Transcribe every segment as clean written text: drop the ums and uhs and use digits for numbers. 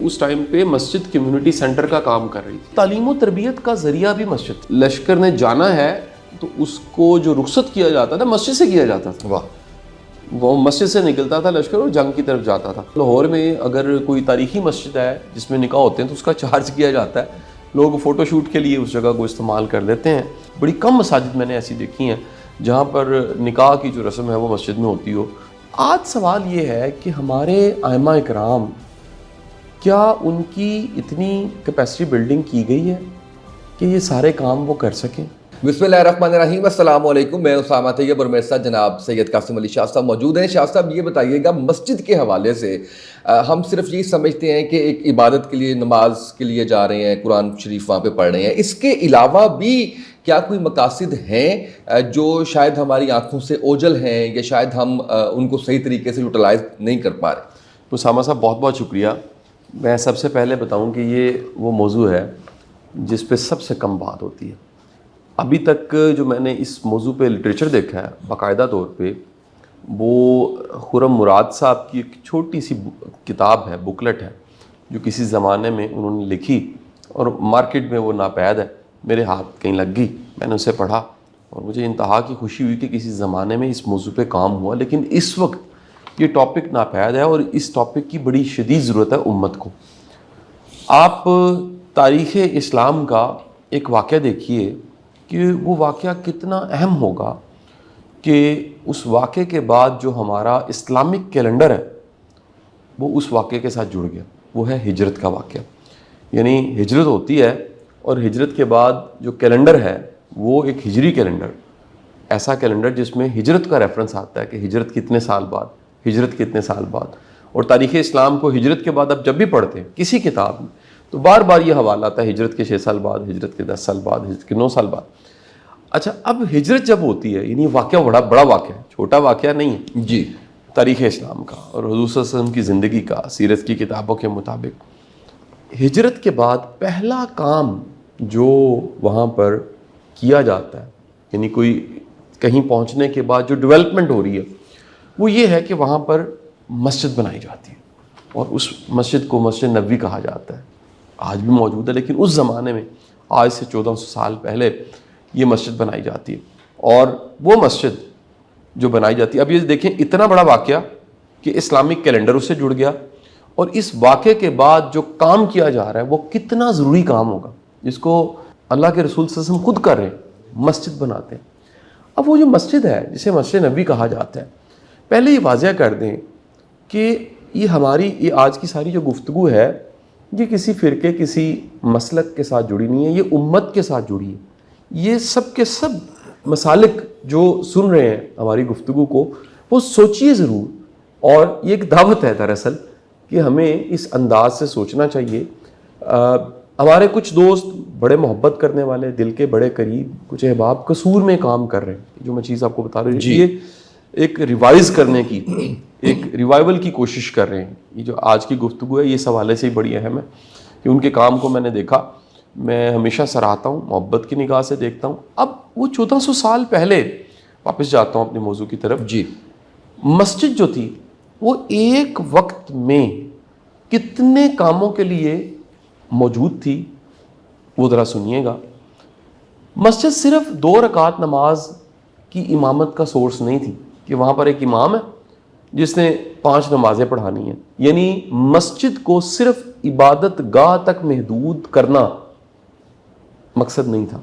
اس time پہ مسجد community centre کا کام کر رہی تھی. تعلیم و تربیت کا ذریعہ بھی مسجد. لشکر نے جانا ہے تو اس کو جو رخصت کیا جاتا تھا مسجد سے کیا جاتا تھا. واہ. وہ مسجد سے نکلتا تھا لشکر اور جنگ کی طرف جاتا تھا. لاہور میں اگر کوئی تاریخی مسجد ہے جس میں نکاح ہوتے ہیں تو اس کا چارج کیا جاتا ہے. لوگ فوٹو شوٹ کے لیے اس جگہ کو استعمال کر لیتے ہیں. بڑی کم مساجد میں نے ایسی دیکھی ہیں جہاں پر نکاح کی جو رسم ہے وہ مسجد میں ہوتی ہو. آج سوال یہ ہے کہ ہمارے ائمہ اکرام کیا ان کی اتنی کیپیسٹی بلڈنگ کی گئی ہے کہ یہ سارے کام وہ کر سکیں؟ بسم اللہ الرحمن الرحیم. السلام علیکم. میں اسامہ طیب اور میرے ساتھ جناب سید قاسم علی شاہ صاحب موجود ہیں. شاہ صاحب یہ بتائیے گا، مسجد کے حوالے سے ہم صرف یہی سمجھتے ہیں کہ ایک عبادت کے لیے، نماز کے لیے جا رہے ہیں، قرآن شریف وہاں پہ پڑھ رہے ہیں. اس کے علاوہ بھی کیا کوئی مقاصد ہیں جو شاید ہماری آنکھوں سے اوجھل ہیں یا شاید ہم ان کو صحیح طریقے سے یوٹیلائز نہیں کر پا رہے؟ اسامہ صاحب بہت بہت شکریہ. میں سب سے پہلے بتاؤں کہ یہ وہ موضوع ہے جس پہ سب سے کم بات ہوتی ہے. ابھی تک جو میں نے اس موضوع پہ لٹریچر دیکھا ہے باقاعدہ طور پہ، وہ خرم مراد صاحب کی ایک چھوٹی سی کتاب ہے، بکلٹ ہے، جو کسی زمانے میں انہوں نے لکھی اور مارکیٹ میں وہ ناپید ہے. میرے ہاتھ کہیں لگ گئی، میں نے اسے پڑھا اور مجھے انتہا کی خوشی ہوئی کہ کسی زمانے میں اس موضوع پہ کام ہوا. لیکن اس وقت یہ ٹاپک ناپید ہے اور اس ٹاپک کی بڑی شدید ضرورت ہے امت کو. آپ تاریخ اسلام کا ایک واقعہ دیکھیے کہ وہ واقعہ کتنا اہم ہوگا کہ اس واقعے کے بعد جو ہمارا اسلامک کیلنڈر ہے وہ اس واقعے کے ساتھ جڑ گیا. وہ ہے ہجرت کا واقعہ. یعنی ہجرت ہوتی ہے اور ہجرت کے بعد جو کیلنڈر ہے وہ ایک ہجری کیلنڈر، ایسا کیلنڈر جس میں ہجرت کا ریفرنس آتا ہے کہ ہجرت کتنے سال بعد، ہجرت کتنے سال بعد. اور تاریخ اسلام کو ہجرت کے بعد اب جب بھی پڑھتے ہیں کسی کتاب میں تو بار بار یہ حوالہ آتا ہے ہجرت کے 6 سال بعد، ہجرت کے 10 سال بعد، ہجرت کے 9 سال بعد. اچھا، اب ہجرت جب ہوتی ہے، یعنی واقعہ بڑا واقعہ ہے، چھوٹا واقعہ نہیں ہے جی، تاریخ اسلام کا اور حضور صلی اللہ علیہ وسلم کی زندگی کا، سیرت کی کتابوں کے مطابق ہجرت کے بعد پہلا کام جو وہاں پر کیا جاتا ہے، یعنی کوئی کہیں پہنچنے کے بعد جو ڈیولپمنٹ ہو رہی ہے وہ یہ ہے کہ وہاں پر مسجد بنائی جاتی ہے. اور اس مسجد کو مسجد نبوی کہا جاتا ہے. آج بھی موجود ہے لیکن اس زمانے میں آج سے 1400 سال پہلے یہ مسجد بنائی جاتی ہے. اور وہ مسجد جو بنائی جاتی ہے، اب یہ دیکھیں اتنا بڑا واقعہ کہ اسلامک کیلنڈر اس سے جڑ گیا. اور اس واقعے کے بعد جو کام کیا جا رہا ہے وہ کتنا ضروری کام ہوگا جس کو اللہ کے رسول صلی اللہ علیہ وسلم خود کر رہے ہیں، مسجد بناتے ہیں. اب وہ جو مسجد ہے جسے مسجد نبوی کہا جاتا ہے، پہلے یہ واضح کر دیں کہ یہ آج کی ساری جو گفتگو ہے یہ کسی فرقے، کسی مسلک کے ساتھ جڑی نہیں ہے، یہ امت کے ساتھ جڑی ہے. یہ سب کے سب مسالک جو سن رہے ہیں ہماری گفتگو کو وہ سوچیے ضرور. اور یہ ایک دعوت ہے دراصل کہ ہمیں اس انداز سے سوچنا چاہیے. ہمارے کچھ دوست بڑے محبت کرنے والے، دل کے بڑے قریب، کچھ احباب قصور میں کام کر رہے ہیں. جو میں چیز آپ کو بتا رہا ہوں جی، یہ ایک ریوائز کرنے کی، ایک ریوائول کی کوشش کر رہے ہیں. یہ جو آج کی گفتگو ہے یہ اس حوالے سے ہی بڑی اہم ہے کہ ان کے کام کو میں نے دیکھا، میں ہمیشہ سراہتا ہوں، محبت کی نگاہ سے دیکھتا ہوں. اب وہ 1400 سال پہلے واپس جاتا ہوں اپنے موضوع کی طرف. جی، مسجد جو تھی وہ ایک وقت میں کتنے کاموں کے لیے موجود تھی وہ ذرا سنیے گا. مسجد صرف 2 رکعت نماز کی امامت کا سورس نہیں تھی کہ وہاں پر ایک امام ہے جس نے 5 نمازیں پڑھانی ہیں. یعنی مسجد کو صرف عبادت گاہ تک محدود کرنا مقصد نہیں تھا.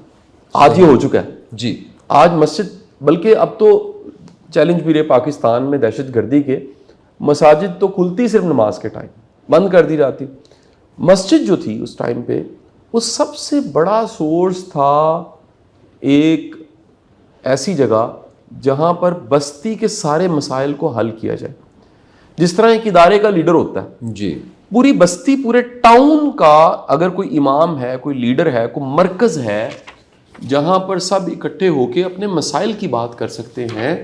آج یہ ہو چکا ہے. جی، آج مسجد، بلکہ اب تو چیلنج بھی رہے پاکستان میں دہشت گردی کے، مساجد تو کھلتی صرف نماز کے ٹائم، بند کر دی جاتی. مسجد جو تھی اس ٹائم پہ وہ سب سے بڑا سورس تھا ایک ایسی جگہ جہاں پر بستی کے سارے مسائل کو حل کیا جائے. جس طرح ایک ادارے کا لیڈر ہوتا ہے، جی، پوری بستی، پورے ٹاؤن کا اگر کوئی امام ہے، کوئی لیڈر ہے، کوئی مرکز ہے جہاں پر سب اکٹھے ہو کے اپنے مسائل کی بات کر سکتے ہیں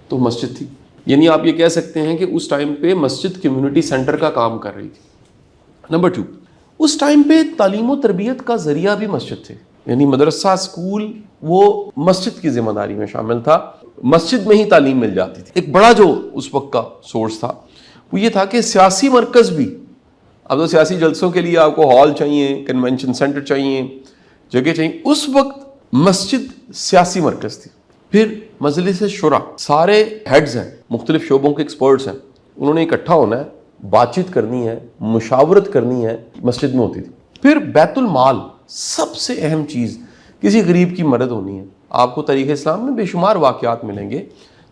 تو مسجد تھی. یعنی آپ یہ کہہ سکتے ہیں کہ اس ٹائم پہ مسجد کمیونٹی سینٹر کا کام کر رہی تھی. نمبر 2، اس ٹائم پہ تعلیم و تربیت کا ذریعہ بھی مسجد تھے. یعنی مدرسہ، اسکول وہ مسجد کی ذمہ داری میں شامل تھا، مسجد میں ہی تعلیم مل جاتی تھی. ایک بڑا جو اس وقت کا سورس تھا وہ یہ تھا کہ سیاسی مرکز بھی اب تو سیاسی جلسوں کے لیے آپ کو ہال چاہیے, کنونشن سینٹر چاہیے, جگہ چاہیے. اس وقت مسجد سیاسی مرکز تھی. پھر مجلس شورا, سارے ہیڈز ہیں, مختلف شعبوں کے ایکسپرٹس ہیں, انہوں نے اکٹھا ہونا ہے, بات چیت کرنی ہے, مشاورت کرنی ہے, مسجد میں ہوتی تھی. پھر بیت المال, سب سے اہم چیز, کسی غریب کی مدد ہونی ہے. آپ کو تاریخ اسلام میں بے شمار واقعات ملیں گے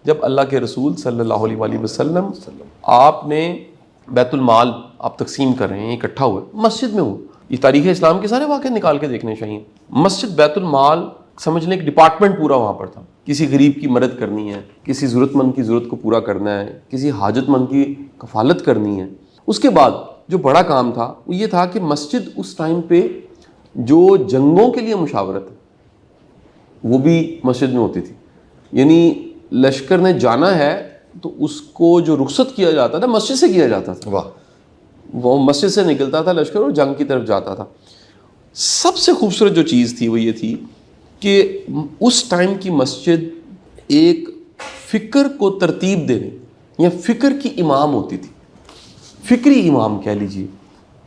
جب اللہ کے رسول صلی اللہ علیہ وآلہ وسلم آپ نے بیت المال آپ تقسیم کر رہے ہیں, اکٹھا ہوئے, مسجد میں ہو. یہ تاریخ اسلام کے سارے واقعے نکال کے دیکھنے چاہیے. مسجد بیت المال سمجھنے ایک ڈپارٹمنٹ پورا وہاں پر تھا. کسی غریب کی مدد کرنی ہے, کسی ضرورت مند کی ضرورت کو پورا کرنا ہے, کسی حاجت مند کی کفالت کرنی ہے. اس کے بعد جو بڑا کام تھا وہ یہ تھا کہ مسجد اس ٹائم پہ جو جنگوں کے لیے مشاورت وہ بھی مسجد میں ہوتی تھی. یعنی لشکر نے جانا ہے تو اس کو جو رخصت کیا جاتا تھا مسجد سے کیا جاتا تھا. واہ. وہ مسجد سے نکلتا تھا لشکر اور جنگ کی طرف جاتا تھا. سب سے خوبصورت جو چیز تھی وہ یہ تھی کہ اس ٹائم کی مسجد ایک فکر کو ترتیب دینے یا فکر کی امام ہوتی تھی. فکری امام کہہ لیجیے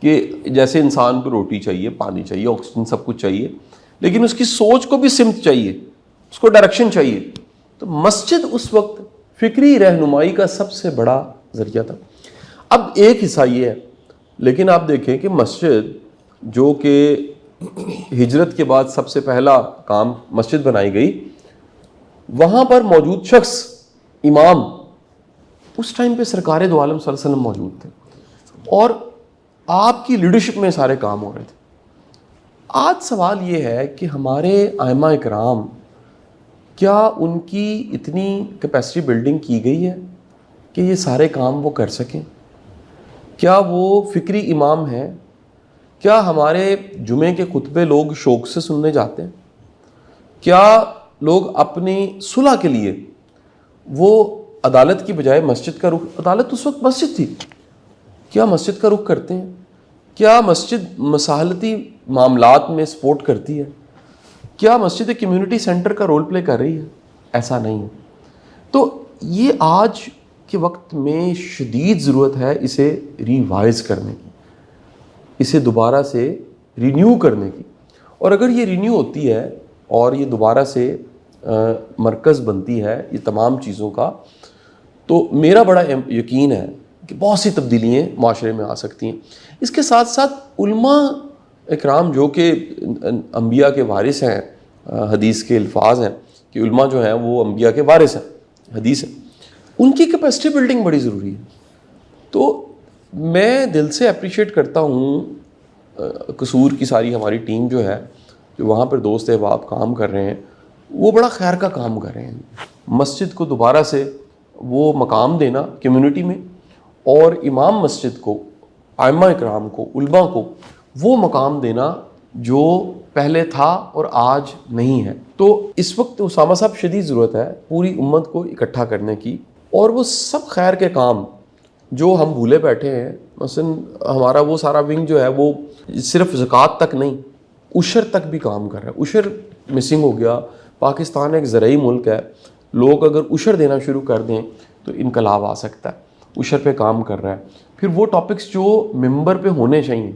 کہ جیسے انسان کو روٹی چاہیے, پانی چاہیے, آکسیجن سب کچھ چاہیے, لیکن اس کی سوچ کو بھی سمت چاہیے, اس کو ڈائریکشن چاہیے. تو مسجد اس وقت فکری رہنمائی کا سب سے بڑا ذریعہ تھا. اب ایک حصہ یہ ہے, لیکن آپ دیکھیں کہ مسجد جو کہ ہجرت کے بعد سب سے پہلا کام مسجد بنائی گئی, وہاں پر موجود شخص امام اس ٹائم پہ سرکار دو عالم صلی اللہ علیہ وسلم موجود تھے اور آپ کی لیڈرشپ میں سارے کام ہو رہے تھے. آج سوال یہ ہے کہ ہمارے ائمہ اکرام, کیا ان کی اتنی کیپیسٹی بلڈنگ کی گئی ہے کہ یہ سارے کام وہ کر سکیں؟ کیا وہ فکری امام ہیں؟ کیا ہمارے جمعے کے خطبے لوگ شوق سے سننے جاتے ہیں؟ کیا لوگ اپنی صلح کے لیے وہ عدالت کی بجائے مسجد کا رخ, عدالت اس وقت مسجد تھی, کیا مسجد کا رخ کرتے ہیں؟ کیا مسجد مصالحتی معاملات میں سپورٹ کرتی ہے؟ کیا مسجد ایک کمیونٹی سینٹر کا رول پلے کر رہی ہے؟ ایسا نہیں ہے. تو یہ آج کے وقت میں شدید ضرورت ہے اسے ریوائز کرنے کی, اسے دوبارہ سے رینیو کرنے کی. اور اگر یہ رینیو ہوتی ہے اور یہ دوبارہ سے مرکز بنتی ہے یہ تمام چیزوں کا, تو میرا بڑا یقین ہے کہ بہت سی تبدیلیاں معاشرے میں آ سکتی ہیں. اس کے ساتھ ساتھ علماء اکرام جو کہ انبیاء کے وارث ہیں, حدیث کے الفاظ ہیں کہ علماء جو ہیں وہ انبیاء کے وارث ہیں, حدیث ہے, ان کی کیپیسٹی بلڈنگ بڑی ضروری ہے. تو میں دل سے اپریشیٹ کرتا ہوں قصور کی ساری ہماری ٹیم جو ہے, جو وہاں پر دوست احباب کام کر رہے ہیں, وہ بڑا خیر کا کام کر رہے ہیں. مسجد کو دوبارہ سے وہ مقام دینا کمیونٹی میں, اور امام مسجد کو, ائمہ اکرام کو, علماء کو وہ مقام دینا جو پہلے تھا اور آج نہیں ہے. تو اس وقت اسامہ صاحب شدید ضرورت ہے پوری امت کو اکٹھا کرنے کی, اور وہ سب خیر کے کام جو ہم بھولے بیٹھے ہیں. مثلا ہمارا وہ سارا ونگ جو ہے وہ صرف زکوٰۃ تک نہیں, عشر تک بھی کام کر رہا ہے. عشر مسنگ ہو گیا. پاکستان ایک زرعی ملک ہے, لوگ اگر عشر دینا شروع کر دیں تو انقلاب آ سکتا ہے. عشر پہ کام کر رہا ہے. پھر وہ ٹاپکس جو ممبر پہ ہونے چاہیے,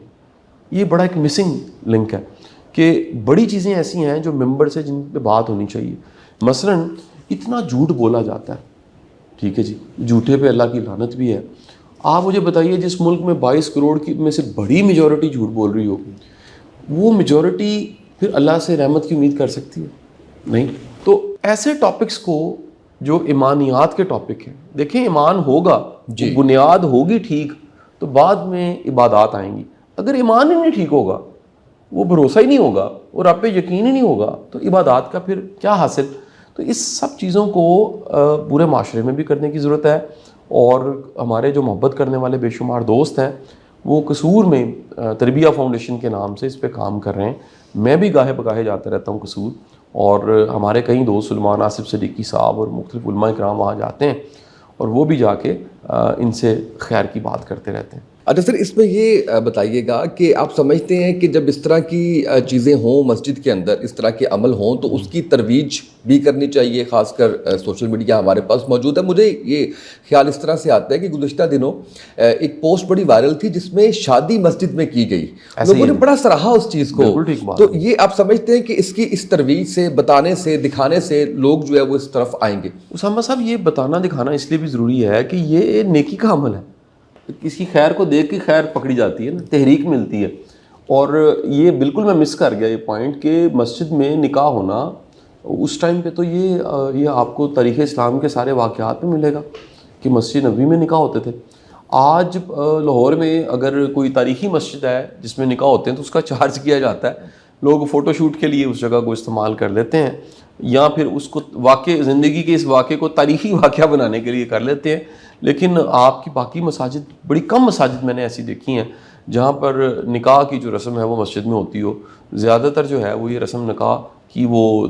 یہ بڑا ایک مسنگ لنک ہے کہ بڑی چیزیں ایسی ہیں جو ممبر سے جن پہ بات ہونی چاہیے. مثلا اتنا جھوٹ بولا جاتا ہے, ٹھیک ہے جی, جھوٹے پہ اللہ کی لعنت بھی ہے. آپ مجھے بتائیے جس ملک میں 22 کروڑ کی میں سے بڑی میجورٹی جھوٹ بول رہی ہوگی, وہ میجورٹی پھر اللہ سے رحمت کی امید کر سکتی ہے؟ نہیں. تو ایسے ٹاپکس کو جو ایمانیات کے ٹاپک ہیں, دیکھیں ایمان ہوگا, بنیاد ہوگی ٹھیک, تو بعد میں عبادات آئیں گی. اگر ایمان ہی نہیں ٹھیک ہوگا, وہ بھروسہ ہی نہیں ہوگا اور آپ پہ یقین ہی نہیں ہوگا, تو عبادات کا پھر کیا حاصل؟ تو اس سب چیزوں کو پورے معاشرے میں بھی کرنے کی ضرورت ہے. اور ہمارے جو محبت کرنے والے بے شمار دوست ہیں وہ قصور میں تربیہ فاؤنڈیشن کے نام سے اس پہ کام کر رہے ہیں. میں بھی گاہے بگاہے جاتا رہتا ہوں قصور, اور ہمارے کئی دوست سلمان آصف صدیقی صاحب اور مختلف علماء اکرام وہاں جاتے ہیں, اور وہ بھی جا کے ان سے خیر کی بات کرتے رہتے ہیں. اچھا سر، اس میں یہ بتائیے گا کہ آپ سمجھتے ہیں کہ جب اس طرح کی چیزیں ہوں مسجد کے اندر، اس طرح کے عمل ہوں، تو اس کی ترویج بھی کرنی چاہیے، خاص کر سوشل میڈیا ہمارے پاس موجود ہے. مجھے یہ خیال اس طرح سے آتا ہے کہ گزشتہ دنوں ایک پوسٹ بڑی وائرل تھی جس میں شادی مسجد میں کی گئی، لوگوں نے بڑا سراہا اس چیز کو. بالکل ٹھیک بات. تو یہ آپ سمجھتے ہیں کہ اس کی اس ترویج سے، بتانے سے، دکھانے سے لوگ جو ہے وہ اس طرف آئیں گے؟ اسامہ صاحب، یہ بتانا دکھانا اس لیے بھی ضروری ہے کہ یہ نیکی کا عمل ہے. کسی خیر کو دیکھ کے خیر پکڑی جاتی ہے نا، تحریک ملتی ہے. اور یہ بالکل میں مس کر گیا یہ پوائنٹ کہ مسجد میں نکاح ہونا اس ٹائم پہ. تو یہ آپ کو تاریخ اسلام کے سارے واقعات میں ملے گا کہ مسجد نبوی میں نکاح ہوتے تھے. آج لاہور میں اگر کوئی تاریخی مسجد ہے جس میں نکاح ہوتے ہیں تو اس کا چارج کیا جاتا ہے. لوگ فوٹو شوٹ کے لیے اس جگہ کو استعمال کر لیتے ہیں، یا پھر اس کو زندگی کے اس واقعے کو تاریخی واقعہ بنانے کے لیے کر لیتے ہیں. لیکن آپ کی باقی مساجد، بڑی کم مساجد میں نے ایسی دیکھی ہیں جہاں پر نکاح کی جو رسم ہے وہ مسجد میں ہوتی ہو. زیادہ تر جو ہے وہ یہ رسم نکاح کی وہ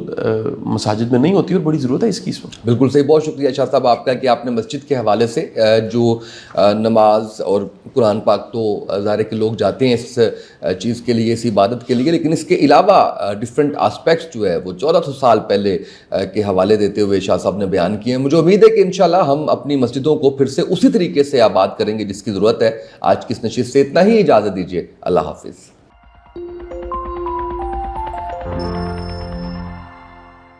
مساجد میں نہیں ہوتی، اور بڑی ضرورت ہے اس کی اس وقت. بالکل صحیح. بہت شکریہ شاہ صاحب آپ کا کہ آپ نے مسجد کے حوالے سے جو نماز اور قرآن پاک تو ظاہر ہے کہ لوگ جاتے ہیں اس چیز کے لیے، اس عبادت کے لیے، لیکن اس کے علاوہ ڈفرینٹ آسپیکٹس جو ہے وہ 1400 سال پہلے کے حوالے دیتے ہوئے شاہ صاحب نے بیان کیے ہیں. مجھے امید ہے کہ انشاءاللہ ہم اپنی مسجدوں کو پھر سے اسی طریقے سے آباد کریں گے جس کی ضرورت ہے. آج کی اس نشست سے اتنا ہی، اجازت دیجیے. اللہ حافظ.